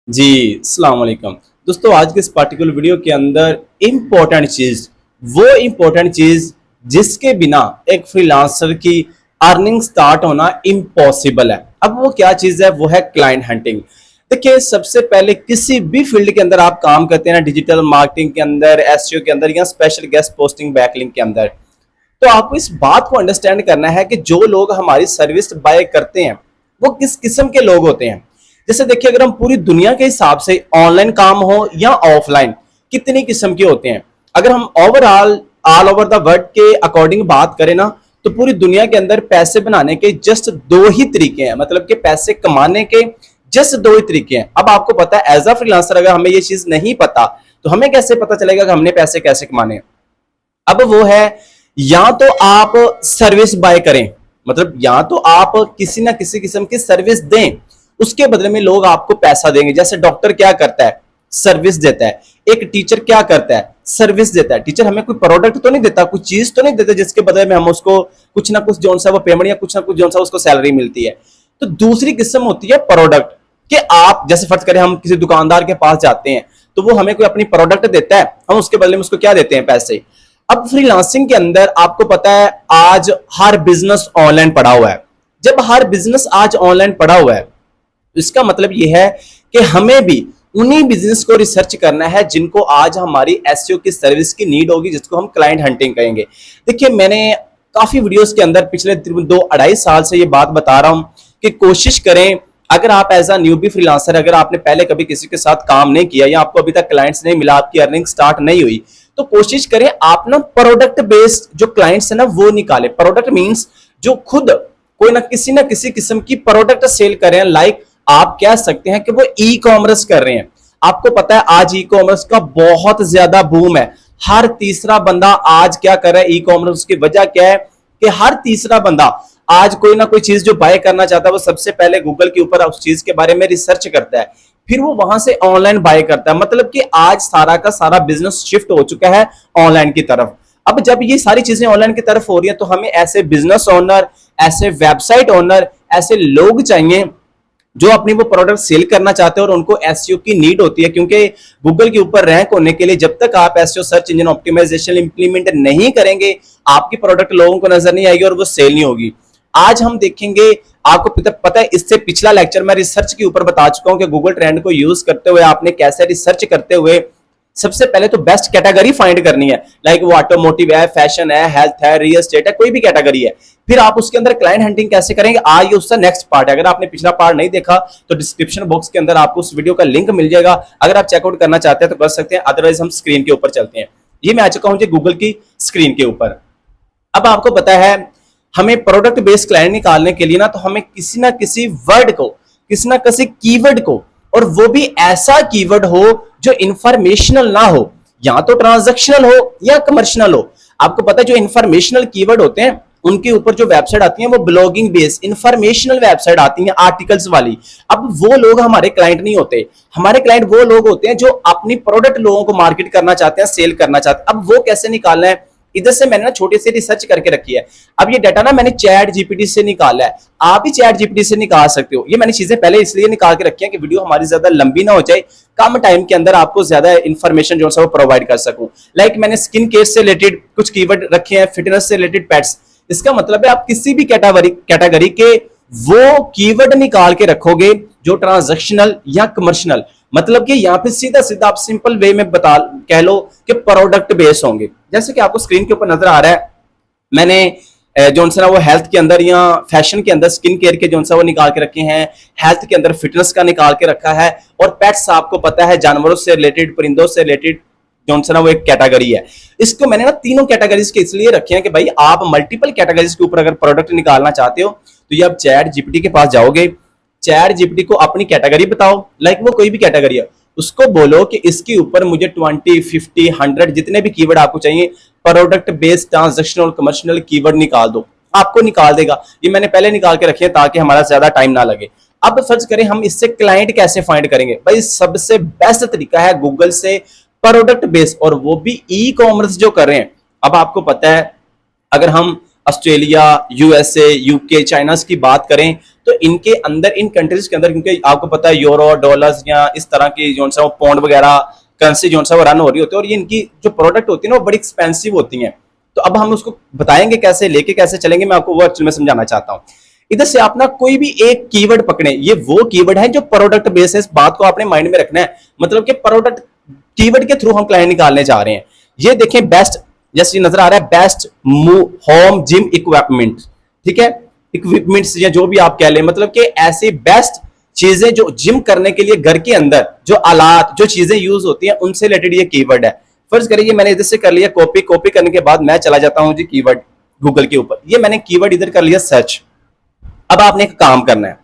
जी, अस्सलाम वालेकुम। दोस्तों आज के इस पार्टिकुलर वीडियो के अंदर इम्पोर्टेंट चीज जिसके बिना एक फ्रीलांसर की अर्निंग स्टार्ट होना इम्पॉसिबल है। अब वो क्या चीज है? वो है क्लाइंट हंटिंग। देखिए, सबसे पहले किसी भी फील्ड के अंदर आप काम करते हैं ना, डिजिटल मार्केटिंग के अंदर, एसईओ के अंदर या स्पेशल गेस्ट पोस्टिंग बैकलिंक के अंदर, तो आपको इस बात को अंडरस्टैंड करना है कि जो लोग हमारी सर्विस बाय करते हैं वो किस किस्म के लोग होते हैं। जैसे देखिए, अगर हम पूरी दुनिया के हिसाब से ऑनलाइन काम हो या ऑफलाइन, कितनी किस्म के होते हैं। अगर हम overall all over the world के अकॉर्डिंग बात करें ना, तो पूरी दुनिया के अंदर पैसे बनाने के जस्ट दो ही तरीके हैं, मतलब कि पैसे कमाने के जस्ट दो ही तरीके हैं। अब आपको पता है, एज अ फ्रीलांसर अगर हमें ये चीज नहीं पता तो हमें कैसे पता चलेगा कि हमने पैसे कैसे कमाने हैं। अब वो है, या तो आप सर्विस बाय करें, मतलब या तो आप किसी ना किसी किस्म की सर्विस दें, उसके बदले में लोग आपको पैसा देंगे। जैसे डॉक्टर क्या करता है? सर्विस देता है। एक टीचर क्या करता है? सर्विस देता है। टीचर हमें कोई प्रोडक्ट तो नहीं देता, कुछ चीज तो नहीं देता जिसके बदले में हम उसको कुछ ना कुछ जो सा वो पेमेंट या कुछ ना कुछ जो सा उसको सैलरी मिलती है। तो दूसरी किस्म होती है प्रोडक्ट, कि आप जैसे फर्ज करें हम किसी दुकानदार के पास जाते हैं तो वो हमें कोई अपनी प्रोडक्ट देता है, हम उसके बदले में उसको क्या देते हैं? पैसे। अब फ्रीलांसिंग के अंदर आपको पता है, आज हर बिजनेस ऑनलाइन पड़ा हुआ है। जब हर बिजनेस आज ऑनलाइन पड़ा हुआ है, इसका मतलब यह है कि हमें भी उन्हीं बिजनेस को रिसर्च करना है जिनको आज हमारी एसईओ की सर्विस की नीड होगी, जिसको हम क्लाइंट हंटिंग कहेंगे। देखिए, मैंने काफी वीडियोस के अंदर पिछले 2-2.5 साल से ये बात बता रहा हूं कि कोशिश करें, अगर आप एज अ न्यूबी फ्रीलांसर, अगर आपने पहले कभी किसी के साथ काम नहीं किया या आपको अभी तक क्लाइंट्स नहीं मिला, आपकी अर्निंग स्टार्ट नहीं हुई, तो कोशिश करें आप ना प्रोडक्ट बेस्ड जो क्लाइंट्स है ना वो निकालें। प्रोडक्ट मींस जो खुद कोई ना किसी किस्म की प्रोडक्ट सेल करें। लाइक आप कह सकते हैं कि वो ई कॉमर्स कर रहे हैं। आपको पता है आज ई कॉमर्स का बहुत ज्यादा बूम है। हर तीसरा बंदा आज क्या कर रहा है? ई कॉमर्स की वजह क्या है कि हर तीसरा बंदा आज कोई ना कोई चीज जो बाय करना चाहता है वो सबसे पहले गूगल के ऊपर उस चीज के बारे में रिसर्च करता है, फिर वो वहां से ऑनलाइन बाय करता है। मतलब कि आज सारा का सारा बिजनेस शिफ्ट हो चुका है ऑनलाइन की तरफ। अब जब ये सारी चीजें ऑनलाइन की तरफ हो रही है तो हमें ऐसे बिजनेस ओनर, ऐसे वेबसाइट ओनर, ऐसे लोग चाहिए जो अपनी वो प्रोडक्ट सेल करना चाहते हैं और उनको एसईओ की नीड होती है। क्योंकि गूगल के ऊपर रैंक होने के लिए जब तक आप SEO search engine optimization implement नहीं करेंगे, आपकी प्रोडक्ट लोगों को नजर नहीं आएगी और वो सेल नहीं होगी। आज हम देखेंगे, आपको पता है, इससे पिछला लेक्चर मैं रिसर्च के ऊपर बता चुका हूं कि गूगल ट्रेंड को यूज करते हुए आपने कैसे रिसर्च करते हुए सबसे पहले तो बेस्ट कैटेगरी फाइंड करनी है। लाइक वो ऑटोमोटिव है, फैशन है, हेल्थ है, रियल एस्टेट है, कोई भी कैटेगरी है। फिर आप उसके अंदर क्लाइंट हंटिंग कैसे करेंगे, आइए उसका नेक्स्ट पार्ट है। अगर आपने पिछला पार्ट नहीं देखा तो डिस्क्रिप्शन बॉक्स के अंदर आपको उस वीडियो का लिंक मिल जाएगा। अगर आप चेकआउट करना चाहते हैं तो कर सकते हैं, अदरवाइज हम स्क्रीन के ऊपर चलते हैं। ये मैं आ चुका हूं जी गूगल की स्क्रीन के ऊपर। अब आपको पता है, हमें प्रोडक्ट बेस्ड क्लाइंट निकालने के लिए ना तो हमें किसी ना किसी वर्ड को, किसी ना किसी कीवर्ड को, और वो भी ऐसा कीवर्ड हो जो इंफॉर्मेशनल ना हो, या तो ट्रांजैक्शनल हो या कमर्शियल हो। आपको पता है जो इंफॉर्मेशनल कीवर्ड होते हैं उनके ऊपर जो वेबसाइट आती है वो ब्लॉगिंग बेस्ड इंफॉर्मेशनल वेबसाइट आती है, आर्टिकल्स वाली। अब वो लोग हमारे क्लाइंट नहीं होते। हमारे क्लाइंट वो लोग होते हैं जो अपनी प्रोडक्ट लोगों को मार्केट करना चाहते हैं, सेल करना चाहते हैं। अब वो कैसे निकालना है, इधर से मैंने ना छोटी सी रिसर्च करके रखी है। अब ये डाटा ना मैंने चैट जीपीटी से निकाला है, आप भी चैट जीपीटी से निकाल सकते हो। ये मैंने चीजें पहले इसलिए निकाल के रखी है कि वीडियो हमारी ज्यादा लंबी ना हो जाए, कम टाइम के अंदर आपको ज्यादा इंफॉर्मेशन जो है वो प्रोवाइड कर सकूं। लाइक मैंने स्किन केयर से रिलेटेड कुछ कीवर्ड रखे हैं, फिटनेस से रिलेटेड, पेट्स। इसका मतलब है आप किसी भी कैटेगरी के वो कीवर्ड निकाल के रखोगे जो ट्रांजैक्शनल या कमर्शियल, मतलब कि यहाँ पे सीधा सीधा आप सिंपल वे में बता कह लो कि प्रोडक्ट बेस होंगे। जैसे कि आपको स्क्रीन के ऊपर नजर आ रहा है, मैंने जो सा वो हेल्थ के अंदर या फैशन के अंदर स्किन केयर के जो सा वो निकाल के रखे हैं, हेल्थ के अंदर फिटनेस का निकाल के रखा है, और पेट्स आपको पता है जानवरों से रिलेटेड, परिंदों से रिलेटेड जो सा वो एक कैटेगरी है। इसको मैंने ना तीनों कैटेगरीज के इसलिए रखे हैं कि भाई आप मल्टीपल कैटेगरीज के ऊपर अगर प्रोडक्ट निकालना चाहते हो तो ये आप चैट जीपीटी के पास जाओगे, चैट जीपीटी को अपनी कैटेगरी बताओ, लाइक वो कोई भी कैटेगरी है, उसको बोलो कि इसके ऊपर मुझे 20, 50, 100 जितने भी कीवर्ड आपको चाहिए product based transactional commercial keyword निकाल दो, आपको निकाल देगा। ये मैंने पहले निकाल के रखे हैं ताकि हमारा ज्यादा टाइम ना लगे। अब फर्ज करें हम इससे क्लाइंट कैसे फाइंड करेंगे, भाई सबसे बेस्ट तरीका है गूगल से प्रोडक्ट बेस्ड, और वो भी ई कॉमर्स जो कर रहे हैं। अब आपको पता है, अगर हम ऑस्ट्रेलिया, यूएसए, यूके, चाइना की बात करें तो इनके अंदर, इन कंट्रीज के अंदर, क्योंकि आपको पता है यूरो, डॉलर्स या इस तरह की जो सा पौंड वगैरह करेंसी जो सा वो रन हो रही होती है, और ये इनकी जो प्रोडक्ट होती है ना वो बड़ी एक्सपेंसिव होती हैं। तो अब हम उसको बताएंगे कैसे, लेके कैसे चलेंगे, मैं आपको वो एक्चुअली में समझाना चाहता हूँ। इधर से आप ना कोई भी एक कीवर्ड पकड़े, ये वो कीवर्ड है जो प्रोडक्ट बेस है, इस बात को आपने माइंड में रखना है। मतलब कि प्रोडक्ट कीवर्ड के थ्रू हम क्लाइंट निकालने जा रहे हैं। ये देखें, बेस्ट, जैसे नजर आ रहा है, बेस्ट होम जिम इक्विपमेंट, ठीक है, इक्विपमेंट्स या जो भी आप कह लें, मतलब कि ऐसी बेस्ट चीजें जो जिम करने के लिए घर के अंदर जो आलात, जो चीजें यूज होती हैं, उनसे रिलेटेड ये कीवर्ड है। फर्ज करिए मैंने इधर से कर लिया कॉपी, कॉपी करने के बाद मैं चला जाता हूं जी कीवर्ड गूगल के ऊपर, ये मैंने कीवर्ड इधर कर लिया सर्च। अब आपने एक काम करना है,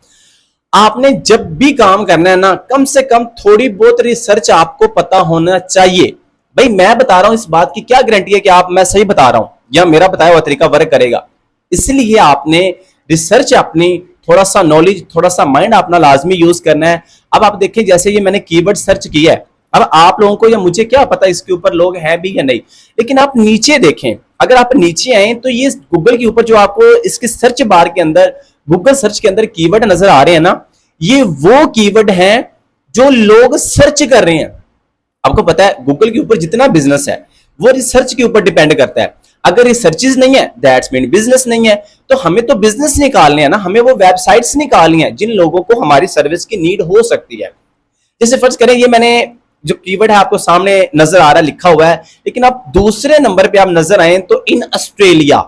आपने जब भी काम करना है ना, कम से कम थोड़ी बहुत रिसर्च आपको पता होना चाहिए। भाई मैं बता रहा हूं, इस बात की क्या गारंटी है कि आप, मैं सही बता रहा हूं या मेरा बताया हुआ तरीका वर्क करेगा। इसलिए आपने रिसर्च अपनी, थोड़ा सा नॉलेज, थोड़ा सा माइंड अपना लाजमी यूज करना है। अब आप देखिए, जैसे ये मैंने कीवर्ड सर्च किया है, अब आप लोगों को या मुझे क्या पता इसके ऊपर लोग हैं भी या नहीं, लेकिन आप नीचे देखें, अगर आप नीचे आए तो ये गूगल के ऊपर जो आपको इसके सर्च बार के अंदर, गूगल सर्च के अंदर कीवर्ड नजर आ रहे हैं ना, ये वो कीवर्ड हैं जो लोग सर्च कर रहे हैं। आपको पता है गूगल के ऊपर जितना बिजनेस है वो रिसर्च के ऊपर डिपेंड करता है। अगर रिसर्चेज नहीं है, दैट्स मीन बिजनेस नहीं है। तो हमें तो बिजनेस निकालने हैं ना, हमें वो वेबसाइट्स निकालनी है जिन लोगों को हमारी सर्विस की नीड हो सकती है। जैसे फर्ज करें, ये मैंने जो कीवर्ड है आपको सामने नजर आ रहा है, लिखा हुआ है, लेकिन आप दूसरे नंबर पे आप नजर आए तो इन ऑस्ट्रेलिया,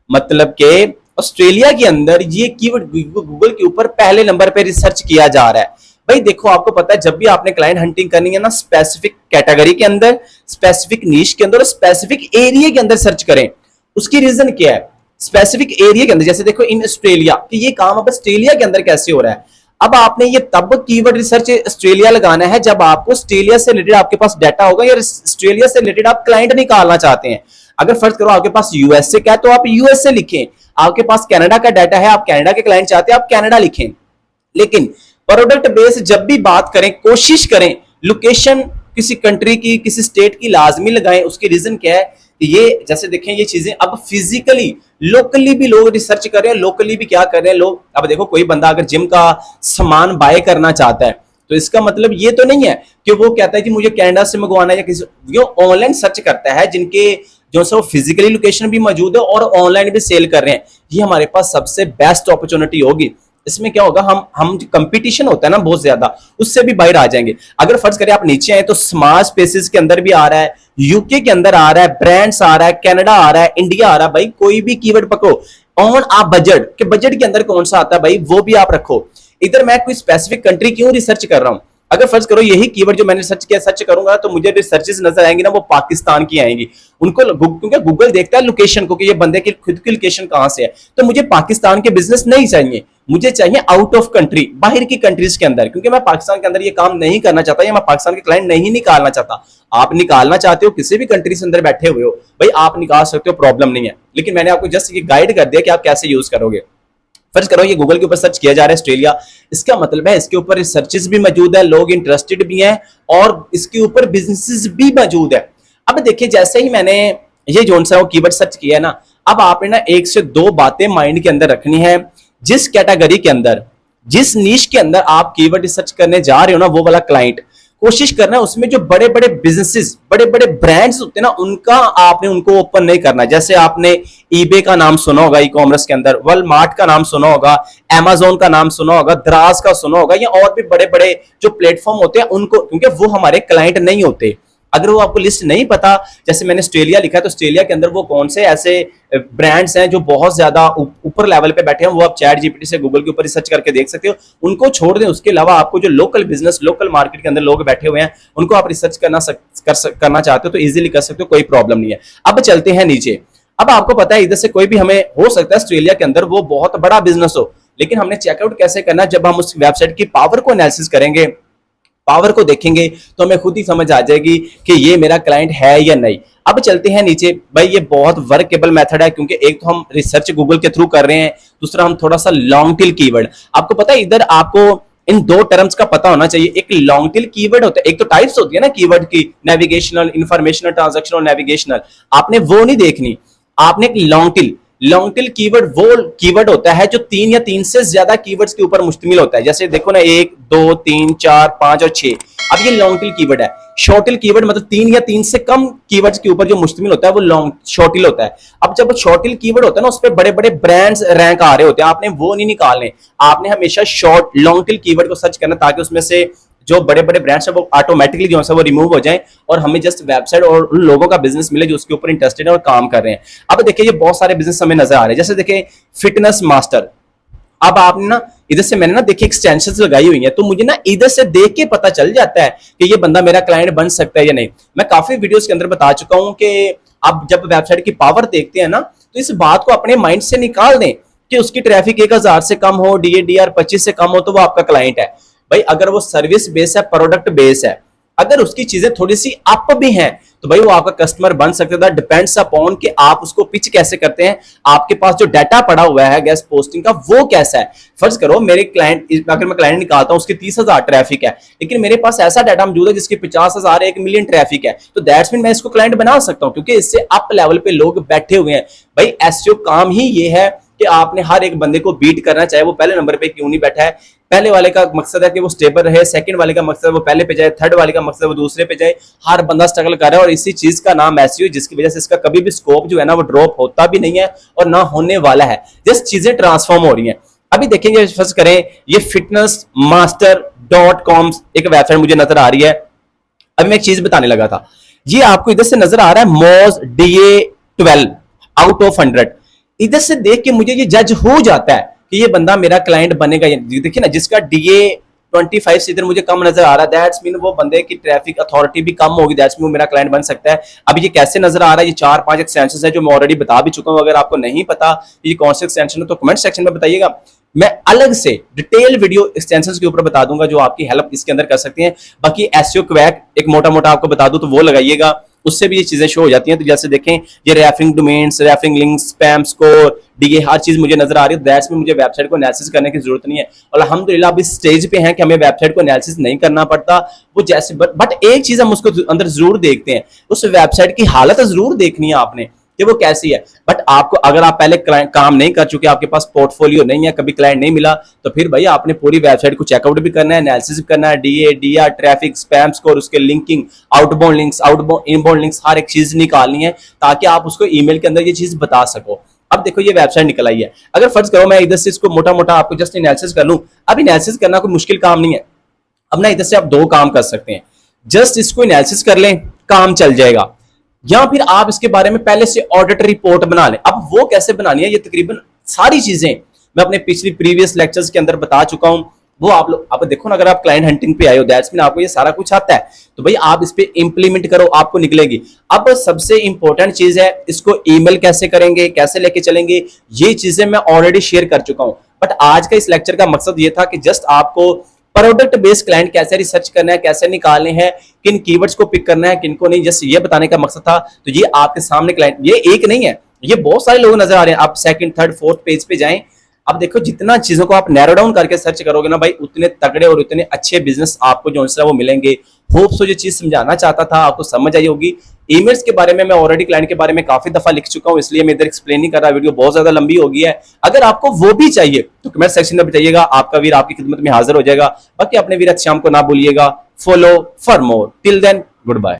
मतलब के ऑस्ट्रेलिया के अंदर ये कीवर्ड गूगल के ऊपर पहले नंबर पे रिसर्च किया जा रहा है। भाई देखो, आपको पता है जब भी आपने क्लाइंट हंटिंग करनी है ना, स्पेसिफिक कैटेगरी के अंदर, स्पेसिफिक नीश के अंदर और स्पेसिफिक एरिया के अंदर सर्च करें। उसकी रीजन क्या है? स्पेसिफिक एरिया के अंदर, जैसे देखो इन ऑस्ट्रेलिया, कि ये काम अब ऑस्ट्रेलिया के अंदर कैसे हो रहा है। अब आपने ये तब कीवर्ड रिसर्च ऑस्ट्रेलिया लगाना है जब आपको ऑस्ट्रेलिया से रिलेटेड आपके पास डाटा होगा या ऑस्ट्रेलिया से रिलेटेड आप क्लाइंट निकालना चाहते हैं। अगर फर्ज करो आपके पास यूएसए का है तो आप यूएसए लिखें, आपके पास कनाडा का डाटा है, आप कनाडा के क्लाइंट चाहते हैं, आप कनाडा लिखें। लेकिन प्रोडक्ट बेस जब भी बात करें, कोशिश करें लोकेशन किसी कंट्री की, किसी स्टेट की लाजमी लगाएं। उसकी रीजन क्या है? ये जैसे देखें, ये चीजें अब फिजिकली लोकली भी लोग रिसर्च कर रहे हैं, लोकली भी क्या कर रहे हैं लोग। अब देखो, कोई बंदा अगर जिम का सामान बाय करना चाहता है तो इसका मतलब ये तो नहीं है कि वो कहता है कि मुझे कनाडा से मंगवाना है या किसी, वो ऑनलाइन सर्च करता है जिनके जो सो फिजिकली लोकेशन भी मौजूद है और ऑनलाइन भी सेल कर रहे हैं। ये हमारे पास सबसे बेस्ट अपॉर्चुनिटी होगी। इसमें क्या होगा, हम कंपटीशन होता है ना बहुत ज्यादा, उससे भी बाहर आ जाएंगे। अगर फर्ज करें आप नीचे आए तो स्मार्ट स्पेसेस के अंदर भी आ रहा है, यूके के अंदर आ रहा है, ब्रांड्स आ रहा है, कनाडा आ रहा है, इंडिया आ रहा है। भाई कोई भी कीवर्ड पकड़ो ऑन आप बजट के, बजट के अंदर कौन सा आता है भाई वो भी आप रखो। इधर मैं कोई स्पेसिफिक कंट्री क्यों रिसर्च कर रहा हूं? अगर फर्ज करो यही कीवर्ड जो मैंने सर्च किया, सर्च करूंगा तो मुझे रिसर्चेस नजर आएंगी ना, वो पाकिस्तान की आएंगी। उनको क्योंकि गूगल देखता है लोकेशन को कि ये बंदे की खुद की लोकेशन कहां से है। तो मुझे पाकिस्तान के बिजनेस नहीं चाहिए, मुझे चाहिए आउट ऑफ कंट्री, बाहर की कंट्रीज के अंदर, क्योंकि मैं पाकिस्तान के अंदर ये काम नहीं करना चाहता या मैं पाकिस्तान के क्लाइंट नहीं निकालना चाहता। आप निकालना चाहते हो, किसी भी कंट्री से अंदर बैठे हुए हो, भाई आप निकाल सकते हो, प्रॉब्लम नहीं है। लेकिन मैंने आपको जस्ट ये गाइड कर दिया कि आप कैसे यूज करोगे। फर्ज करो ये गूगल के ऊपर सर्च किया जा रहा है ऑस्ट्रेलिया, इसका मतलब है इसके ऊपर रिसर्चेस भी मौजूद है, लोग इंटरेस्टेड भी हैं और इसके ऊपर बिजनेसेस भी मौजूद है। अब देखिए, जैसे ही मैंने ये जोन सा कीवर्ड सर्च किया है ना, अब आपने ना एक से दो बातें माइंड के अंदर रखनी है। जिस कैटेगरी के अंदर, जिस नीश के अंदर आप कीवर्ड रिसर्च करने जा रहे हो ना, वो वाला क्लाइंट कोशिश करना है उसमें जो बड़े बड़े बिजनेसेस, बड़े बड़े ब्रांड्स होते हैं ना, उनका आपने उनको ओपन नहीं करना। जैसे आपने ईबे का नाम सुना होगा ई कॉमर्स के अंदर, वॉलमार्ट का नाम सुना होगा, अमेजोन का नाम सुना होगा, दराज का सुना होगा, या और भी बड़े बड़े जो प्लेटफॉर्म होते हैं उनको, क्योंकि वो हमारे क्लाइंट नहीं होते। अगर वो आपको लिस्ट नहीं पता, जैसे मैंने ऑस्ट्रेलिया लिखा है तो ऑस्ट्रेलिया के अंदर वो कौन से ऐसे ब्रांड्स हैं जो बहुत ज्यादा ऊपर लेवल पे बैठे हैं, वो आप चैट जीपीटी से गूगल के ऊपर रिसर्च करके देख सकते हो। उनको छोड़ दें, उसके अलावा आपको जो लोकल बिजनेस, लोकल मार्केट के अंदर लोग बैठे हुए हैं, उनको आप रिसर्च करना चाहते हो तो इजीली कर सकते हो, कोई प्रॉब्लम नहीं है। अब चलते हैं नीचे। अब आपको पता है इधर से कोई भी, हमें हो सकता है ऑस्ट्रेलिया के अंदर वो बहुत बड़ा बिजनेस हो, लेकिन हमने चेकआउट कैसे करना है? जब हम उस वेबसाइट की पावर को एनालिसिस करेंगे, पावर को देखेंगे तो हमें खुद ही समझ आ जाएगी कि ये मेरा क्लाइंट है या नहीं। अब चलते हैं नीचे। भाई ये बहुत वर्केबल मेथड है, क्योंकि एक तो हम रिसर्च गूगल के थ्रू कर रहे हैं, दूसरा हम थोड़ा सा लॉन्ग टेल कीवर्ड, आपको पता है इधर आपको इन दो टर्म्स का पता होना चाहिए। एक लॉन्ग टेल कीवर्ड होता है, एक तो टाइप्स होती है ना कीवर्ड की, नेविगेशनल, इंफॉर्मेशनल, ट्रांजैक्शनल, नेविगेशनल, आपने वो नहीं देखनी। आपने एक long tail, long tail keyword वो कीवर्ड होता है जो 3 या 3 से ज्यादा कीवर्ड्स के ऊपर मुश्तमिल होता है। जैसे देखो ना 1 2 3 4 5 और 6, अब ये लॉन्ग टेल कीवर्ड है। शॉर्ट टेल कीवर्ड मतलब 3 या 3 से कम कीवर्ड्स के ऊपर जो मुश्तमिल होता है वो लॉन्ग शॉर्ट टेल होता है। अब जब शॉर्ट टेल कीवर्ड होता है ना, उस पर बड़े बड़े ब्रांड्स रैंक आ रहे होते हैं, आपने वो नहीं निकालने, आपने हमेशा शॉर्ट लॉन्ग टेल कीवर्ड को सर्च करना, ताकि उसमें से जो बड़े बड़े ब्रांड्स है वो ऑटोमेटिकली जो है वो रिमूव हो जाए और हमें जस्ट वेबसाइट और उन लोगों का बिजनेस मिले जो उसके ऊपर इंटरेस्टेड है और काम कर रहे हैं। अब देखिए ये बहुत सारे बिजनेस हमें नजर आ रहे हैं, जैसे देखिए फिटनेस मास्टर। अब आपने ना इधर से मैंने ना देखिए एक्सटेंशंस लगाई हुई हैं, तो मुझे ना इधर से देख के पता चल जाता है कि ये बंदा मेरा क्लाइंट बन सकता है या नहीं। मैं काफी वीडियोस के अंदर बता चुका हूं कि आप जब वेबसाइट की पावर देखते हैं ना, तो इस बात को अपने माइंड से निकाल दें कि उसकी ट्रैफिक 1000 से कम हो, डीएडीआर 25 से कम हो, तो वो आपका क्लाइंट है। भाई अगर वो सर्विस बेस है, प्रोडक्ट बेस है, अगर उसकी चीजें थोड़ी सी अप भी हैं, तो भाई वो आपका कस्टमर बन सकता है। डिपेंड्स अपॉन कि आप उसको पिच कैसे करते हैं, आपके पास जो डाटा पड़ा हुआ है गेस्ट पोस्टिंग का वो कैसा है। फर्ज करो मेरे क्लाइंट, अगर मैं क्लाइंट निकालता हूं उसकी 30,000 ट्रैफिक है, लेकिन मेरे पास ऐसा डाटा मौजूद है जिसकी 50,000 1 मिलियन ट्रैफिक है, तो दैट्स मीन मैं इसको क्लाइंट बना सकता हूं, क्योंकि इससे अप लेवल पे लोग बैठे हुए हैं। भाई एसईओ काम ही ये है कि आपने हर एक बंदे को बीट करना, चाहे वो पहले नंबर पे क्यों नहीं बैठा है। पहले वाले का मकसद है कि वो स्टेबल रहे, सेकंड वाले का मकसद है वो पहले पे जाए, थर्ड वाले का मकसद है वो दूसरे पे जाए। हर बंदा स्ट्रगल कर रहा है और इसी चीज का नाम एसईओ, जिसकी वजह से इसका कभी भी स्कोप जो है ना वो ड्रॉप होता भी नहीं है और ना होने वाला है, जस्ट चीजें ट्रांसफॉर्म हो रही हैं। अभी देखेंगे, फर्स्ट करें ये fitnessmaster.com एक वेबसाइट मुझे नजर आ रही है। अभी मैं एक चीज बताने लगा था, ये आपको इधर से नजर आ रहा है मोज DA12 आउट ऑफ 100। इधर से देख के मुझे ये जज हो जाता है कि ये बंदा मेरा क्लाइंट बनेगा। देखिए ना, जिसका DA25 से इधर मुझे कम नजर आ रहा है, दैट्स मीन वो बंदे की ट्रैफिक अथॉरिटी भी कम होगी, दैट्स मीन वो मेरा क्लाइंट बन सकता है। अब ये कैसे नजर आ रहा है, ये 4-5 एक्सटेंशन है जो मैं ऑलरेडी बता भी चुका हूं। अगर आपको नहीं पता ये कौन से एक्सटेंशन है तो कमेंट सेक्शन में बताइएगा, मैं अलग से डिटेल वीडियो एक्सटेंशंस के ऊपर बता दूंगा जो आपकी हेल्प इसके अंदर कर सकती हैं। बाकी एसईओ क्वैक एक मोटा मोटा आपको बता दूं तो वो लगाइएगा, उससे भी ये चीजें शो हो जाती हैं। तो जैसे देखें ये referring domains, referring links, spam score, DA, हर चीज मुझे नजर आ रही है। दैट्स में मुझे वेबसाइट को एनालिसिस करने की जरूरत नहीं है और अल्हम्दुलिल्लाह अब इस स्टेज पे हैं कि हमें वेबसाइट को एनालिसिस नहीं करना पड़ता। वो जैसे बट एक चीज हम उसको अंदर जरूर देखते हैं, उस वेबसाइट की हालत जरूर देखनी है आपने कि वो कैसी है। बट आपको अगर आप पहले काम नहीं कर चुके, आपके पास पोर्टफोलियो नहीं है, कभी क्लाइंट नहीं मिला, तो फिर भाई आपने पूरी वेबसाइट को चेकआउट भी करना है, एनालिसिस भी करना है, DA, DR, traffic, spam score, उसके linking, outbound links, outbound inbound links, हर एक चीज निकालनी है ताकि आप उसको ईमेल के अंदर ये चीज बता सको। अब देखो ये वेबसाइट निकल आई है, अगर फर्ज करो मैं इधर से इसको मोटा मोटा आपको जस्ट एनालिसिस कर लूं, अब एनालिसिस करना कोई मुश्किल काम नहीं है। अब ना इधर से आप 2 काम कर सकते हैं, जस्ट इसको एनालिसिस कर लें, काम चल जाएगा, या फिर आप इसके बारे में पहले से ऑडिट रिपोर्ट बना लें। अब वो कैसे बनानी है, ये तकरीबन सारी चीजें मैं अपने पिछली प्रीवियस लेक्चर्स के अंदर बता चुका हूं। वो आप लोग अब देखो ना, अगर आप क्लाइंट हंटिंग पे आए हो, दैट्स मीन आपको ये सारा कुछ आता है, तो भाई आप इस पे इंप्लीमेंट करो, आपको निकलेगी। अब सबसे इंपॉर्टेंट चीज है, इसको ईमेल कैसे करेंगे, कैसे लेके चलेंगे, ये चीजें मैं ऑलरेडी शेयर कर चुका हूं। बट आज का इस लेक्चर का मकसद ये था कि जस्ट आपको प्रोडक्ट बेस्ड क्लाइंट कैसे रिसर्च करना है, कैसे निकालने हैं, किन कीवर्ड्स को पिक करना है, किनको नहीं, जस्ट ये बताने का मकसद था। तो ये आपके सामने क्लाइंट, ये एक नहीं है, ये बहुत सारे लोग नजर आ रहे हैं। आप सेकंड, थर्ड, फोर्थ पेज पे जाएं, अब देखो जितना चीजों को आप नैरो डाउन करके सर्च करोगे ना भाई, उतने तगड़े और उतने अच्छे बिजनेस आपको जो है वो मिलेंगे। होप सो जो चीज समझाना चाहता था आपको समझ आई होगी। ईमेल्स के बारे में मैं ऑलरेडी क्लाइंट के बारे में काफी दफा लिख चुका हूं, इसलिए मैं इधर एक्सप्लेन नहीं कर रहा, वीडियो बहुत ज्यादा लंबी हो गई है। अगर आपको वो भी चाहिए तो कमेंट सेक्शन में बताइएगा, आपका वीर आपकी खिदमत में हाजिर हो जाएगा। बाकी अपने वीर शाम को ना भूलिएगा। Follow for more, till then good bye.